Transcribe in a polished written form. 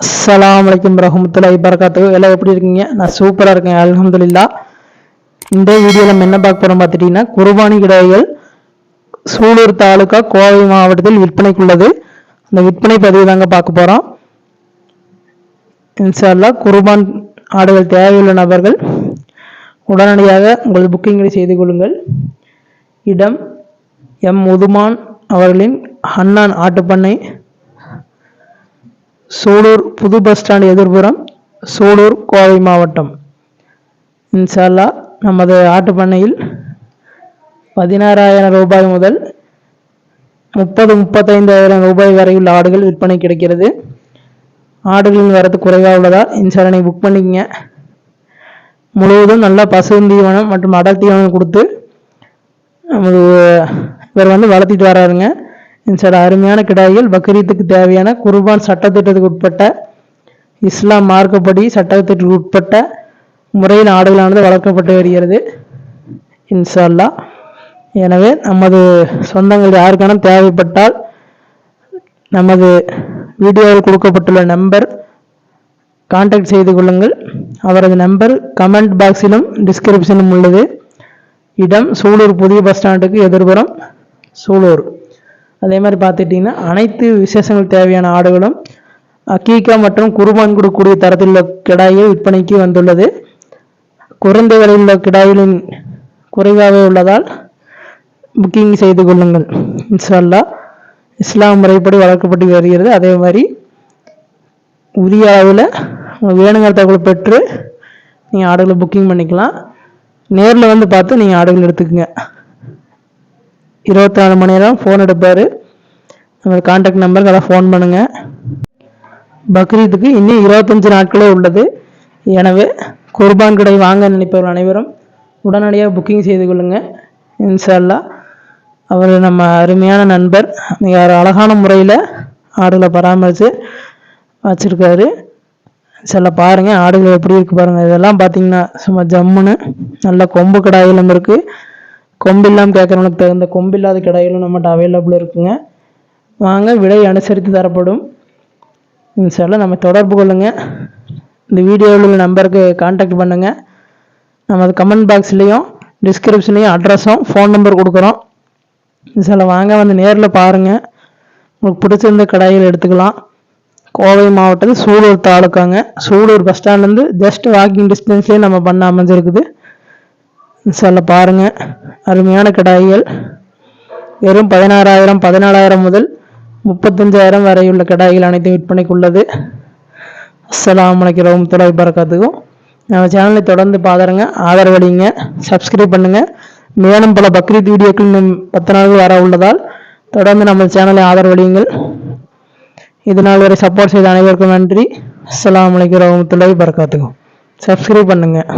அஸ்ஸலாமு அலைக்கும் வரஹ்மத்துல்லாஹி வபரகாத்துஹு. எல்லாம் எப்படி இருக்கீங்க? நான் சூப்பராக இருக்கேன், அல்ஹம்துலில்லாஹ். இந்த வீடியோவில் நம்ம என்ன பார்க்க போகிறோம் பார்த்துட்டிங்கன்னா, குர்பானி கிடாய்கள் சூலூர் தாலுகா கோவை மாவட்டத்தில் விற்பனைக்குள்ளது. அந்த விற்பனை பதிவு தாங்க பார்க்க போகிறோம். இன்ஷா அல்லாஹ் குர்பான் ஆடுகள் தேவையுள்ள நபர்கள் உடனடியாக உங்கள் புக்கிங்களை செய்து கொள்ளுங்கள். இடம் எம் உதுமான் அவர்களின் ஹன்னான் ஆட்டுப்பண்ணை, சூலூர் புது பஸ் ஸ்டாண்ட் எதிர்புறம், சூலூர், கோவை மாவட்டம். இன்ஷா அல்லாஹ் நமது ஆட்டுப்பண்ணையில் 16,000 ரூபாய் முதல் 35,000 ரூபாய் வரையுள்ள ஆடுகள் விற்பனை கிடைக்கிறது. ஆடுகளின் வரத்து குறைவாக உள்ளதால் இன்ஷா அல்லாஹ் புக் பண்ணிக்கங்க. முழுவதும் நல்லா பசுந்தீவனம் மற்றும் அடர் தீவனம் கொடுத்து நமது இவர் வளர்த்திட்டு வராருங்க. இன்ஷா அல்லாஹ் அருமையான கிடாய்கள் பக்ரீத்துக்கு தேவையான குர்பான் சட்டத்திட்டத்துக்கு உட்பட்ட, இஸ்லாம் மார்க்கப்படி சட்டத்திட்டத்துக்கு உட்பட்ட முறையில் ஆடுகளானது வளர்க்கப்பட்டு வருகிறது இன்ஷா அல்லாஹ். எனவே நமது சொந்தங்கள் யாருக்கான தேவைப்பட்டால் நமது வீடியோவில் கொடுக்கப்பட்டுள்ள நம்பர் கான்டாக்ட் செய்து கொள்ளுங்கள். அவரது நம்பர் கமெண்ட் பாக்ஸிலும் டிஸ்கிரிப்ஷனிலும் உள்ளது. இடம் சூலூர் புதிய பஸ் ஸ்டாண்டுக்கு எதிர்புறம், சூலூர். அதே மாதிரி பார்த்துட்டிங்கன்னா அனைத்து விசேஷங்கள் தேவையான ஆடுகளும் அக்கீகா மற்றும் குர்பான் கொடுக்கக்கூடிய தரத்தில் உள்ள கிடாய்கள் விற்பனைக்கு வந்துள்ளது. குறைந்த விலையில் உள்ள கிடாய்களின் குறைவாகவே உள்ளதால் புக்கிங் செய்து கொள்ளுங்கள். இன்ஷா அல்லாஹ் இஸ்லாம் முறைப்படி வளர்க்கப்பட்டு வருகிறது. அதே மாதிரி உரிய அளவில் வேணுங்கிற தகவல் பெற்று நீங்கள் ஆடுகளை புக்கிங் பண்ணிக்கலாம். நேரில் பார்த்து நீங்கள் ஆடுகள் எடுத்துக்கோங்க. 24 மணி நேரம் ஃபோன் எடுப்பார். நம்ம கான்டாக்ட் நம்பருக்கு அதை ஃபோன் பண்ணுங்கள். பக்ரீத்துக்கு இன்னும் 25 நாட்களே உள்ளது. எனவே குர்பான் கடை வாங்க நினைப்பவர்கள் அனைவரும் உடனடியாக புக்கிங் செய்து கொள்ளுங்கள். இன்ஷா அல்லாஹ் அவர் நம்ம அருமையான நண்பர், மிக அழகான முறையில் ஆடுகளை பராமரித்து வச்சுருக்காரு. சில பாருங்கள் ஆடுகள் எப்படி இருக்குது பாருங்கள். இதெல்லாம் பார்த்தீங்கன்னா சும்மா ஜம்முன்னு நல்ல கொம்பு கிடாய்களும் இருக்குது. கொம்பு இல்லாமல் கேட்குறவங்களுக்கு தகுந்த கொம்பு இல்லாத கிடாய்களும் நம்மகிட்ட அவைலபிள் இருக்குங்க. வாங்க, விலை அனுசரித்து தரப்படும். இன்ஷா அல்லாஹ் நம்ம தொடர்பு கொள்ளுங்கள். இந்த வீடியோவில் உள்ள நம்பருக்கு கான்டாக்ட் பண்ணுங்கள். நமது கமெண்ட் பாக்ஸ்லேயும் டிஸ்கிரிப்ஷன்லேயும் அட்ரஸும் ஃபோன் நம்பர் கொடுக்குறோம். இன்ஷா அல்லாஹ் வாங்க, நேரில் பாருங்கள். உங்களுக்கு பிடிச்சிருந்த கடாய்கள் எடுத்துக்கலாம். கோவை மாவட்டத்தில் சூலூர் தாலுக்காங்க. சூலூர் பஸ் ஸ்டாண்ட்லேருந்து ஜஸ்ட் வாக்கிங் டிஸ்டன்ஸ்லேயே நம்ம பண்ண அமைஞ்சிருக்குது. இன்ஷா அல்லாஹ் பாருங்கள். அருமையான கிடாய்கள் வெறும் 16,000, 14,000 முதல் 35,000 வரையுள்ள கிடாய்கள் அனைத்தும் விற்பனைக்குள்ளது. அஸ்ஸலாமு அலைக்கும் வரஹ்மத்துல்லாஹி வபரகாத்துஹு. நம்ம சேனலை தொடர்ந்து பாருங்க, ஆதரவளிங்க, சப்ஸ்கிரைப் பண்ணுங்கள். மேலும் பல பக்ரீத் வீடியோக்கள் இன்னும் 10 நாட்கள் வர உள்ளதால் தொடர்ந்து நம்ம சேனலை ஆதரவளியுங்கள். இதனால் வரை சப்போர்ட் செய்த அனைவருக்கும் நன்றி. அஸ்ஸலாமு அலைக்கும் வரஹ்மத்துல்லாஹி வபரகாத்துஹு. சப்ஸ்கிரைப் பண்ணுங்கள்.